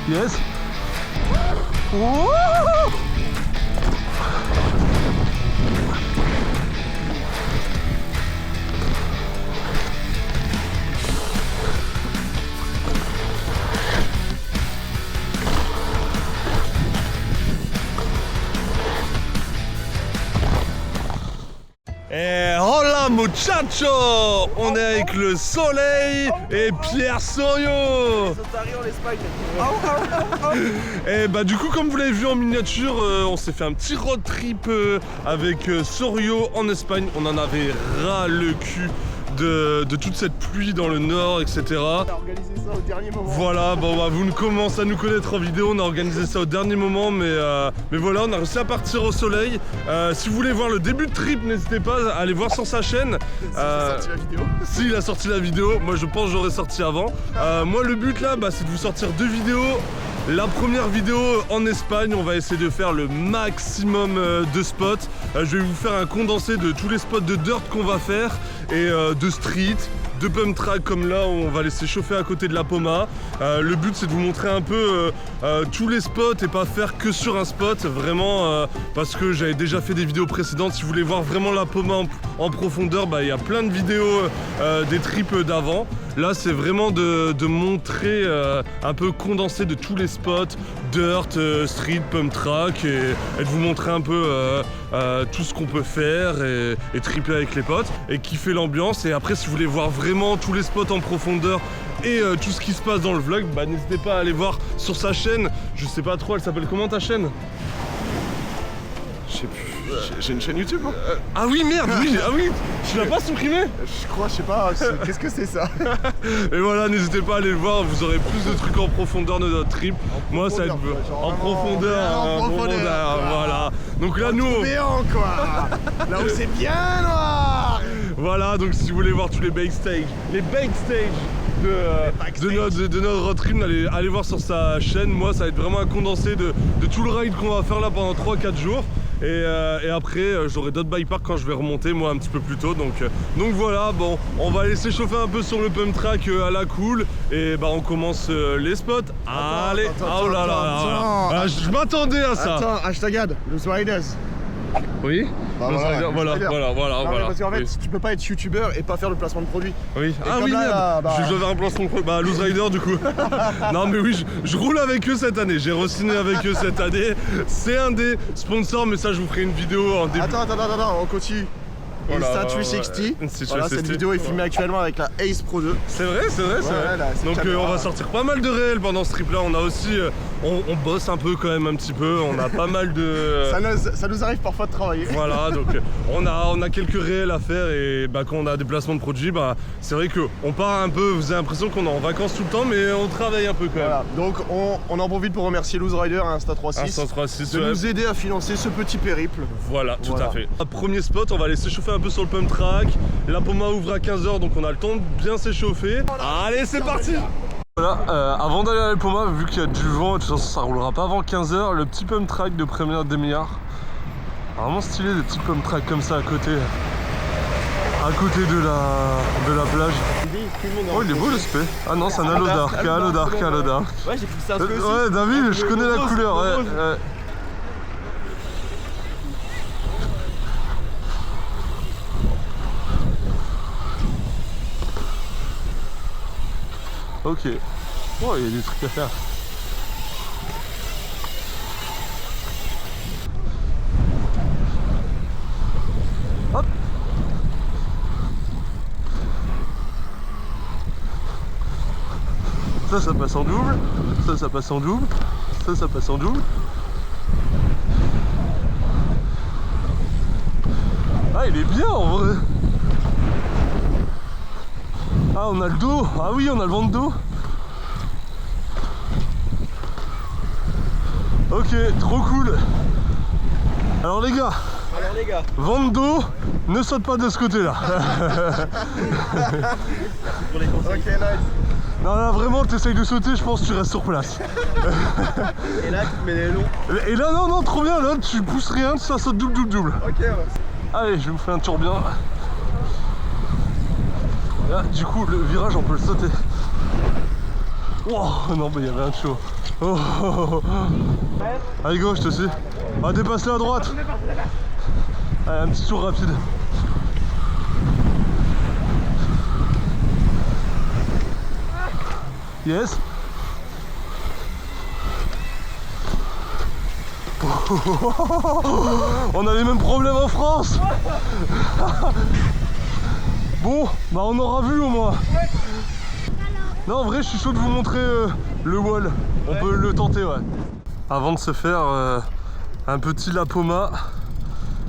Yes. Wouh. Et hola muchacho! On est avec le soleil et Pierre Sorio! Et bah du coup comme vous l'avez vu en miniature, on s'est fait un petit road trip avec Sorio en Espagne. On en avait ras le cul de toute cette pluie dans le nord, etc. On a organisé ça au dernier moment. Voilà, bon bah vous commencez à nous connaître en vidéo, on a organisé ça au dernier moment, mais voilà, on a réussi à partir au soleil. Si vous voulez voir le début de trip, n'hésitez pas à aller voir sur sa chaîne. Sorti la vidéo. S'il a sorti la vidéo, moi je pense que j'aurais sorti avant. Moi le but là, c'est de vous sortir 2 vidéos. La première vidéo en Espagne, on va essayer de faire le maximum de spots. Je vais vous faire un condensé de tous les spots de dirt qu'on va faire et de street, de pump track comme là où on va laisser chauffer à côté de la Poma. Le but c'est de vous montrer un peu tous les spots et pas faire que sur un spot, vraiment parce que j'avais déjà fait des vidéos précédentes. Si vous voulez voir vraiment la Poma en profondeur, il y a plein de vidéos des trips d'avant. Là c'est vraiment de montrer un peu condensé de tous les spots, dirt, street, pump track et de vous montrer un peu tout ce qu'on peut faire et tripper avec les potes et kiffer l'ambiance. Et après si vous voulez voir vraiment tous les spots en profondeur et tout ce qui se passe dans le vlog, n'hésitez pas à aller voir sur sa chaîne. Je sais pas trop, elle s'appelle comment ta chaîne? Je sais plus. J'ai une chaîne YouTube, hein. Ah oui merde, oui, ah oui, tu l'as pas supprimé? Je crois, je sais pas, qu'est-ce que c'est ça? Et voilà, n'hésitez pas à aller le voir, vous aurez plus de trucs en profondeur de notre trip. Moi ça va être en profondeur, voilà. Donc là nous... Béant quoi. Là où c'est bien noir. Voilà, donc si vous voulez voir tous les backstage de notre road trip, allez voir sur sa chaîne. Moi ça va être vraiment un condensé de tout le ride qu'on va faire là pendant 3-4 jours. Et après j'aurai d'autres bike parks quand je vais remonter moi un petit peu plus tôt, donc voilà, bon on va laisser chauffer un peu sur le pump track à la cool et on commence les spots. Allez, oh là là, je m'attendais à ça. Attends, hashtag ad, Loose Riders. Oui, voilà. Parce qu'en fait, tu peux pas être youtubeur et pas faire le placement de produit. Oui. Et Ah oui, là, merde. Je devais un placement de produit. Loose Rider du coup. Non mais oui, je roule avec eux cette année. J'ai re-signé avec eux cette année. C'est un des sponsors, mais ça je vous ferai une vidéo en début. Attends, on continue. Insta 360. Voilà, cette vidéo est filmée actuellement avec la Ace Pro 2. C'est vrai. Là, donc on va sortir pas mal de réels pendant ce trip là. On a aussi, on bosse un peu quand même un petit peu. On a pas mal de... Ça nous arrive parfois de travailler. Voilà, donc on a quelques réels à faire et quand on a des placements de produits, c'est vrai qu'on part un peu, vous avez l'impression qu'on est en vacances tout le temps, mais on travaille un peu quand même. Voilà, donc on en profite pour remercier Loose Rider et Insta36 de nous aider à financer ce petit périple. Voilà, tout à fait. Premier spot, on va laisser chauffer un peu sur le pump track. La Poma ouvre à 15 h, donc on a le temps de bien s'échauffer. Allez, c'est parti! Voilà, avant d'aller à la Poma, vu qu'il y a du vent et de toute façon ça roulera pas avant 15 h, le petit pump track de première demi-heure. Vraiment stylé, des petits pump track comme ça à côté de la plage. Oh, il est beau le spé. Ah non, c'est un Halo Dark. Ouais, j'ai poussé un peu aussi. Ouais, David, je connais la couleur. Ouais. Ok. Oh, il y a des trucs à faire. Hop. Ça passe en double. Ça passe en double. Ça passe en double. Ah, il est bien en vrai. Ah, on a le dos. Ah oui, on a le vent de dos. Ok, trop cool. Alors les gars, vent de dos, ne saute pas de ce côté-là. Ok, nice. Non, là vraiment, t'essayes de sauter, je pense que tu restes sur place. Et là, tu te mets les longs. Et là, non, trop bien, là, tu pousses rien, ça saute double. Ok, ouais. Allez, je vous fais un tour bien. Là, du coup, le virage, on peut le sauter. Oh non, mais il y avait un chaud. Oh, oh, oh. Allez, gauche, je te suis. Ah, dépasse-le à droite. Allez, un petit tour rapide. Yes. On a les mêmes problèmes en France. Bon, bah on aura vu au moins. Non, en vrai, je suis chaud de vous montrer le wall. On peut le tenter, ouais. Avant de se faire un petit La Poma,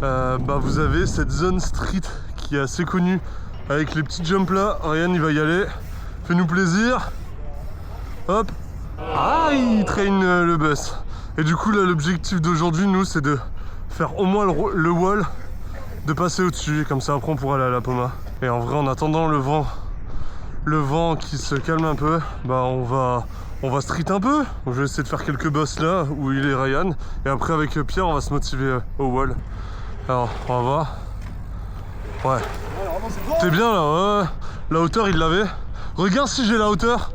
bah vous avez cette zone street qui est assez connue avec les petits jumps là. Ryan, il va y aller. Fais-nous plaisir. Hop. Ah, il traîne le bus. Et du coup, là, l'objectif d'aujourd'hui, nous, c'est de faire au moins le wall, de passer au-dessus. Et comme ça, après, on pourra aller à La Poma. Et en vrai, en attendant le vent qui se calme un peu, bah on va street un peu. Donc, je vais essayer de faire quelques bosses là où il est Ryan. Et après, avec Pierre, on va se motiver au wall. Alors, on va voir. Ouais. T'es bien là, ouais. La hauteur, il l'avait. Regarde si j'ai la hauteur.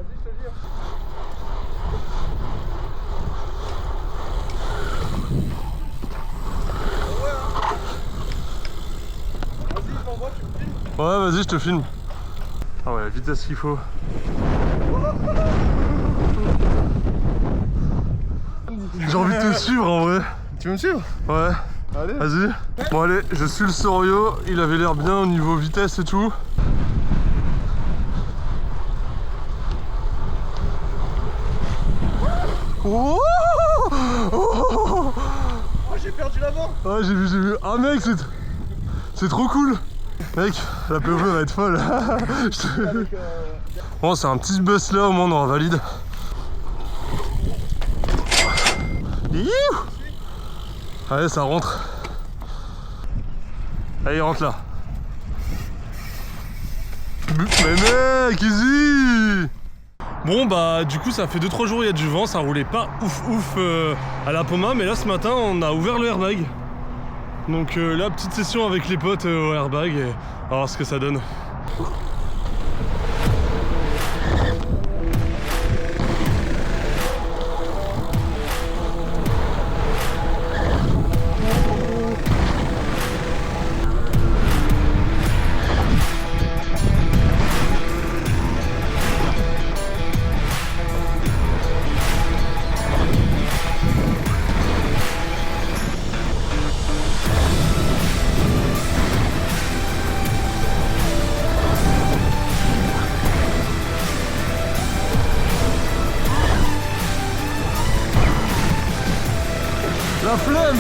Ouais, vas-y, je te filme. Ah ouais, la vitesse qu'il faut. J'ai envie de te suivre en vrai. Tu veux me suivre? Ouais. Allez. Vas-y. Bon allez, je suis le Sorio. Il avait l'air bien au niveau vitesse et tout. Oh, oh, j'ai perdu l'avant. Ouais, j'ai vu. Ah mec, c'est trop cool. Mec, la POV va être folle. Bon, c'est un petit bus là, au moins on aura valide. Allez, ça rentre. Allez, il rentre là. Mais mec, easy. Bon bah du coup ça fait 2-3 jours il y a du vent, ça roulait pas ouf à La Poma, mais là ce matin on a ouvert le airbag. Donc là petite session avec les potes au airbag et on va voir ce que ça donne. La flemme.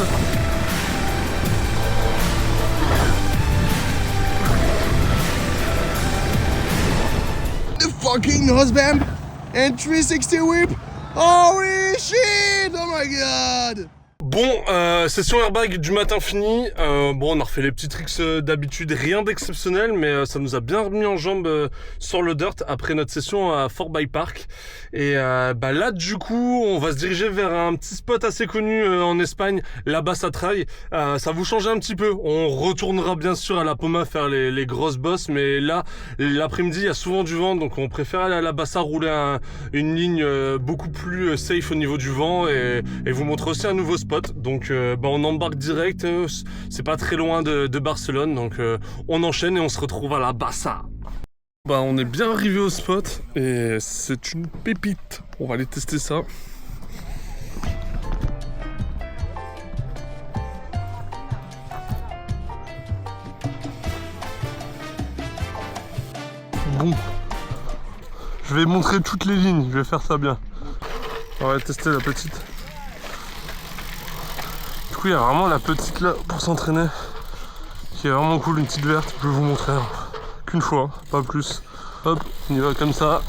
The fucking husband and 360 whip. Holy shit! Oh my god! Bon, session airbag du matin finie. Bon, on a refait les petits tricks d'habitude, rien d'exceptionnel, mais ça nous a bien remis en jambe sur le dirt après notre session à Fort By Park. Et bah là, du coup, on va se diriger vers un petit spot assez connu en Espagne, la Bassa Trail. Ça vous change un petit peu. On retournera bien sûr à La Poma faire les grosses bosses, mais là, l'après-midi, il y a souvent du vent, donc on préfère aller à la Bassa rouler une ligne beaucoup plus safe au niveau du vent et vous montrer aussi un nouveau spot. Donc bah on embarque direct, c'est pas très loin de Barcelone, donc on enchaîne et on se retrouve à la Bassa. Bah on est bien arrivé au spot et c'est une pépite, on va aller tester ça. Bon, je vais montrer toutes les lignes, je vais faire ça bien. On va tester la petite. Du coup, il y a vraiment la petite là pour s'entraîner qui est vraiment cool, une petite verte. Je vais vous montrer qu'une fois, pas plus. Hop, on y va comme ça.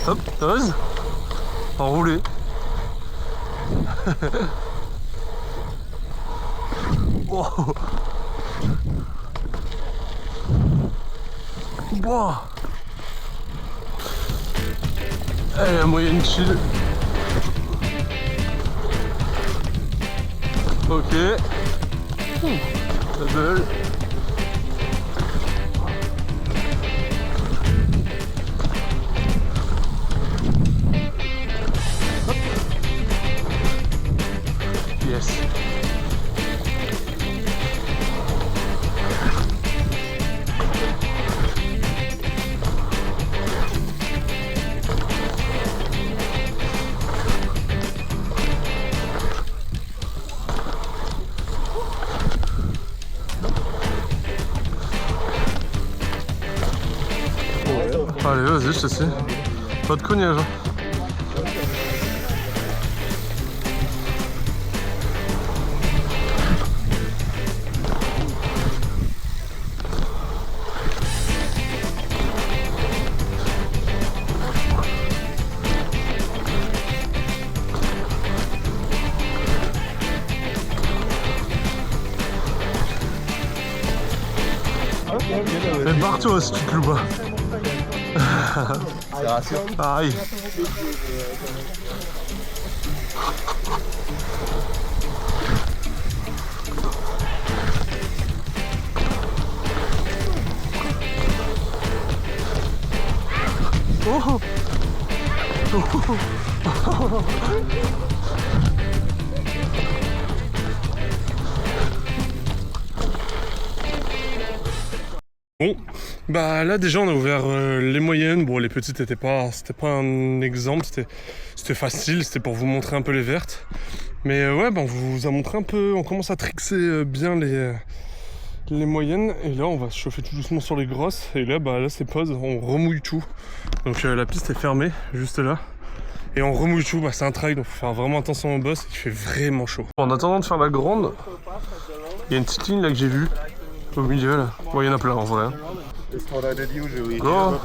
Hop, ose. Enroulé. Wow. Wow. Allez, la moyenne chill. Ok. Double. vas-y, je te suis. Pas de cognage. Hein. Mais barre-toi si tu te loues pas. C'est rassurant. Pareil. Oh. Bon, bah là déjà on a ouvert les moyennes. Bon, les petites c'était pas un exemple, c'était facile, c'était pour vous montrer un peu les vertes. Mais ouais, bah, on vous a montré un peu, on commence à trixer bien les moyennes. Et là on va se chauffer tout doucement sur les grosses. Et là bah là c'est pause, on remouille tout. Donc la piste est fermée juste là. Et on remouille tout, bah c'est un trail donc faut faire vraiment attention au boss, il fait vraiment chaud. En attendant de faire la grande, il y a une petite ligne là que j'ai vue. Au milieu là, bon, il y en a plein en vrai. Oh.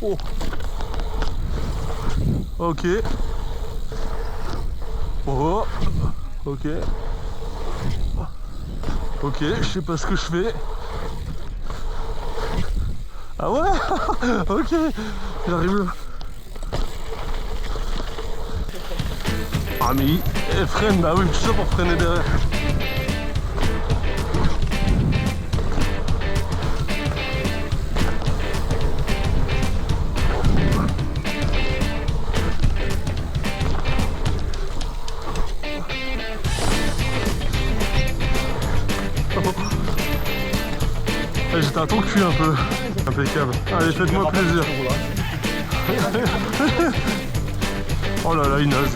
Oh. Ok. Oh. Ok. Ok, je sais pas ce que je fais. Ah ouais. Ok, j'arrive là. Ah mais il freine, bah oui, je suis sûr pour freiner derrière. J'étais à ton cul un peu. Impeccable. Allez, faites-moi plaisir. Oh là là, il nage.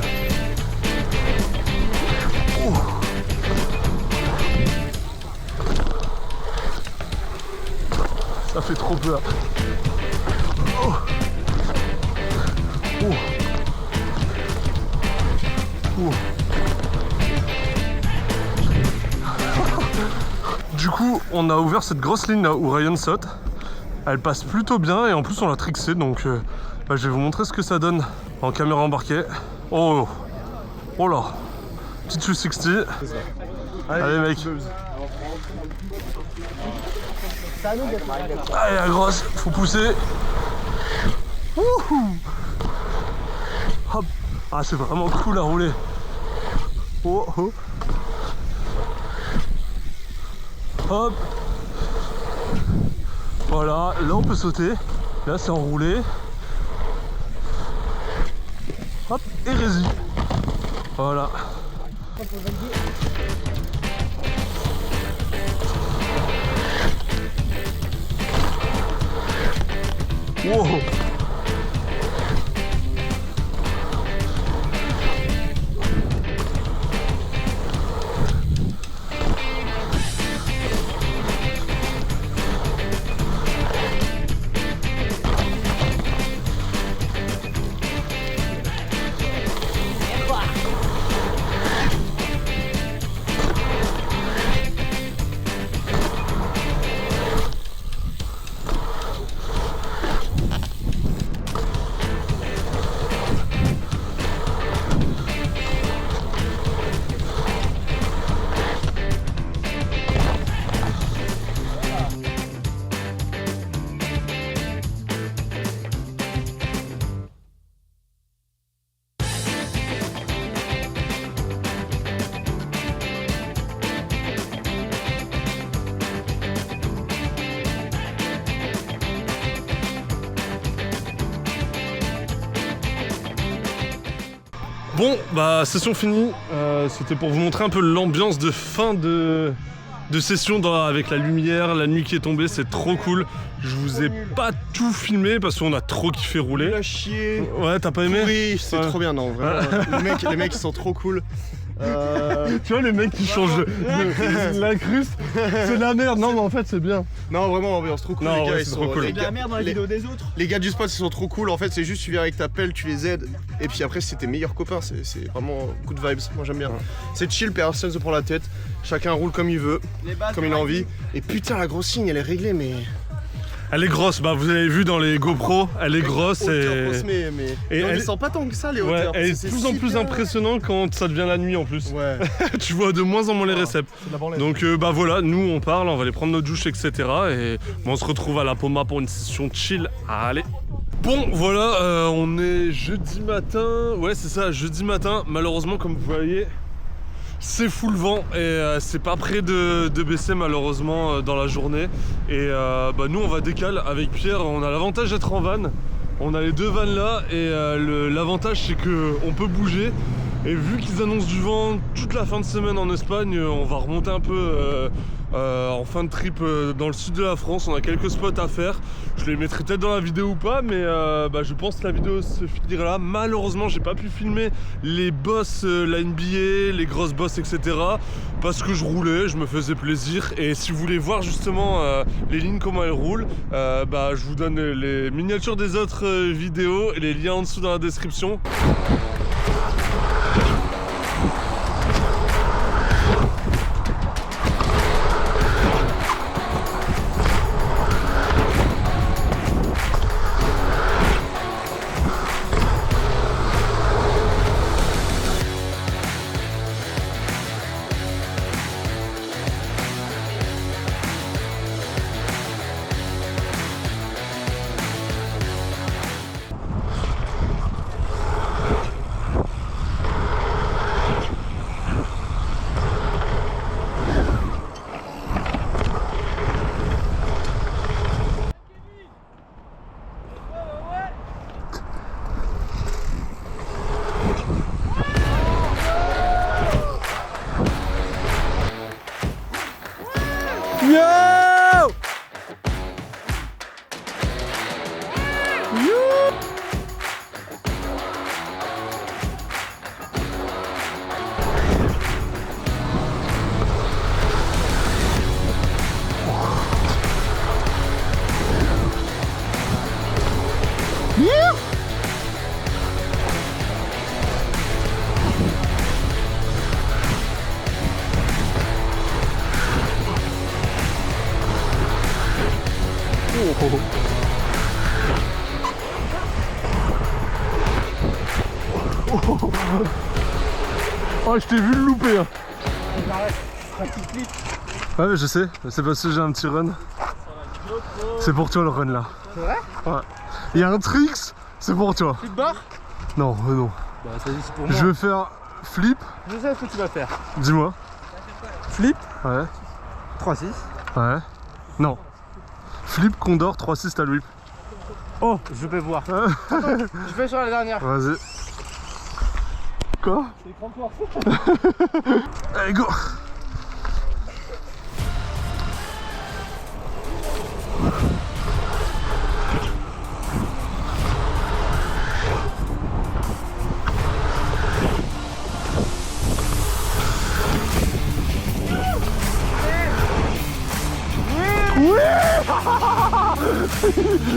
Ça fait trop peur. Oh. Oh. Oh. Du coup, on a ouvert cette grosse ligne là où Ryan saute. Elle passe plutôt bien et en plus on l'a trixé, donc bah, je vais vous montrer ce que ça donne en caméra embarquée. Oh, oh là, petite 360. Allez mec. Allez la grosse, faut pousser. Wouhou. Hop. Ah c'est vraiment cool à rouler. Oh, oh. Hop. Voilà, là on peut sauter. Là c'est enroulé. Hop, et rési. Voilà. Wow. Bon, bah session finie, c'était pour vous montrer un peu l'ambiance de fin de session avec la lumière, la nuit qui est tombée, c'est trop cool. Je vous ai pas tout filmé parce qu'on a trop kiffé rouler. Il a chier. Ouais, t'as pas aimé? Oui, c'est trop bien, non, vraiment. les mecs ils sont trop cool. Tu vois les mecs qui changent l'incruste, c'est la merde. Non mais en fait c'est bien. Non vraiment l'ambiance trop cool, non, les gars, ouais, ils sont trop cool. C'est de la merde dans la vidéo des autres. Les gars du spot ils sont trop cool, en fait c'est juste tu viens avec ta pelle, tu les aides et puis après c'est tes meilleurs copains, c'est vraiment good vibes, moi j'aime bien. C'est chill, personne se prend la tête, chacun roule comme il veut, comme il a envie. Et putain la grosse ligne elle est réglée mais... Elle est grosse, bah vous avez vu dans les GoPro, elle est grosse et on elle descend pas tant que ça les ouais, hauteurs. elle est de plus en plus impressionnante quand ça devient la nuit en plus. Ouais. Tu vois de moins en moins les réceps. Donc bah voilà, nous on parle, on va aller prendre notre douche etc. Et bon, on se retrouve à la Poma pour une session chill. Allez. Bon voilà, on est jeudi matin, ouais c'est ça, jeudi matin. Malheureusement comme vous voyez, c'est full vent et c'est pas près de baisser malheureusement dans la journée. Et bah nous on va décaler avec Pierre, on a l'avantage d'être en van. On a les deux vannes là et l'avantage c'est qu'on peut bouger. Et vu qu'ils annoncent du vent toute la fin de semaine en Espagne, on va remonter un peu en fin de trip dans le sud de la France. On a quelques spots à faire. Je les mettrai peut-être dans la vidéo ou pas, mais bah, je pense que la vidéo se finira là. Malheureusement, j'ai pas pu filmer les boss, la NBA, les grosses boss, etc. Parce que je roulais, je me faisais plaisir. Et si vous voulez voir justement les lignes, comment elles roulent, bah, je vous donne les miniatures des autres vidéos et les liens en dessous dans la description. Yo! Oh, je t'ai vu le louper hein. Ouais je sais, c'est parce que j'ai un petit run. C'est pour toi le run là. C'est vrai? Ouais. Il y a un tricks, c'est pour toi. Flip bar? Non, non. Bah ça c'est pour moi. Je vais faire flip. Je sais ce que tu vas faire. Dis-moi. Flip? Ouais. 3-6. Ouais. Non. Flip, Condor, 3-6, t'as le whip. Oh, je vais voir. Je fais sur la dernière. Vas-y. Quoi? C'est l'écran de Allez, go! Oui!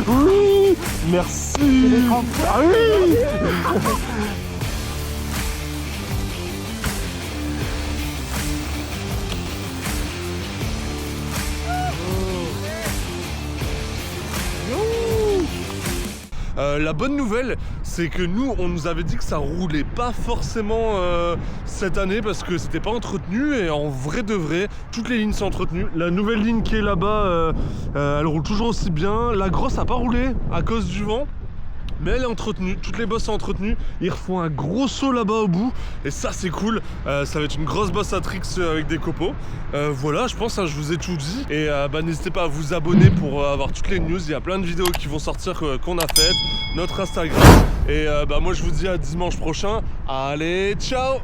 Oui! Merci! Ah oui! La bonne nouvelle, c'est que nous, on nous avait dit que ça roulait pas forcément cette année parce que c'était pas entretenu et en vrai de vrai, toutes les lignes sont entretenues. La nouvelle ligne qui est là-bas, elle roule toujours aussi bien. La grosse a pas roulé à cause du vent. Mais elle est entretenue, toutes les bosses sont entretenues. Ils refont un gros saut là-bas au bout. Et ça c'est cool, ça va être une grosse bosse à tricks avec des copeaux. Voilà, je pense, hein, je vous ai tout dit. Et bah, n'hésitez pas à vous abonner pour avoir toutes les news. Il y a plein de vidéos qui vont sortir qu'on a faites. Notre Instagram. Et bah, moi je vous dis à dimanche prochain. Allez, ciao!